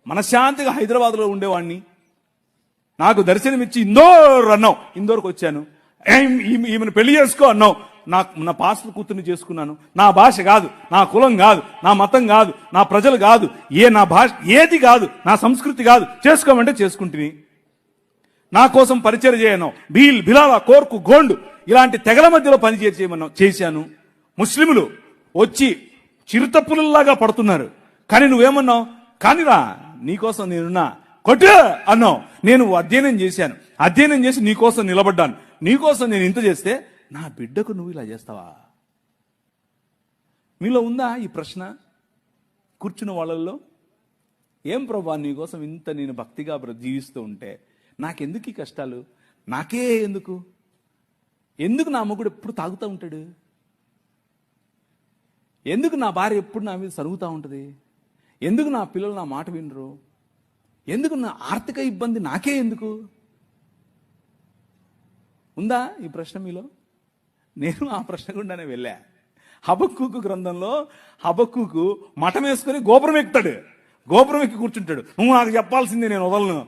మనశ్శాంతిగా హైదరాబాద్లో ఉండేవాడిని. నాకు దర్శనమిచ్చి ఇందోర్ అన్నావు, ఇందోర్కి వచ్చాను. ఈమెను పెళ్లి చేసుకో అన్నావు, నా పాస్టర్ కూతుర్ని చేసుకున్నాను. నా భాష కాదు, నా కులం కాదు, నా మతం కాదు, నా ప్రజలు కాదు, నా భాష ఏది కాదు, నా సంస్కృతి కాదు, చేసుకోమంటే చేసుకుంటుని. నా కోసం పరిచయం చేయను. బిలాల, కోర్కు, గోండు ఇలాంటి తెగల మధ్యలో పనిచేయమన్నావు, చేశాను. ముస్లింలు వచ్చి చిరుతపులలాగా పడుతున్నారు, కానీ నువ్వేమన్నావు? కానిరా, నీకోసం నేనున్నా, కొట్టు అన్నావు. నేను అధ్యయనం చేశాను, అధ్యయనం చేసి నీకోసం నిలబడ్డాను. నీకోసం నేను ఇంత చేస్తే నా బిడ్డకు నువ్వు ఇలా చేస్తావా? మీలో ఉందా ఈ ప్రశ్న? కూర్చున్న వాళ్ళల్లో, ఏం ప్రభా నీకోసం ఇంత నేను భక్తిగా జీవిస్తూ ఉంటే నాకెందుకు ఈ కష్టాలు? నాకే ఎందుకు? ఎందుకు నా మొగుడు ఎప్పుడు తాగుతూ ఉంటాడు? ఎందుకు నా భార్య ఎప్పుడు నా మీద సరుగుతూ ఉంటుంది? ఎందుకు నా పిల్లలు నా మాట వినరు? ఎందుకు నా ఆర్థిక ఇబ్బంది నాకే ఎందుకు? ఉందా ఈ ప్రశ్న మీలో? నేను ఆ ప్రశ్న గుండానే వెళ్ళా. హబక్కూకు గ్రంథంలో హబక్కూకు మఠం వేసుకుని గోపురం ఎక్కుతాడు, గోపురం ఎక్కి కూర్చుంటాడు. నువ్వు నాకు చెప్పాల్సిందే, నేను వదలను.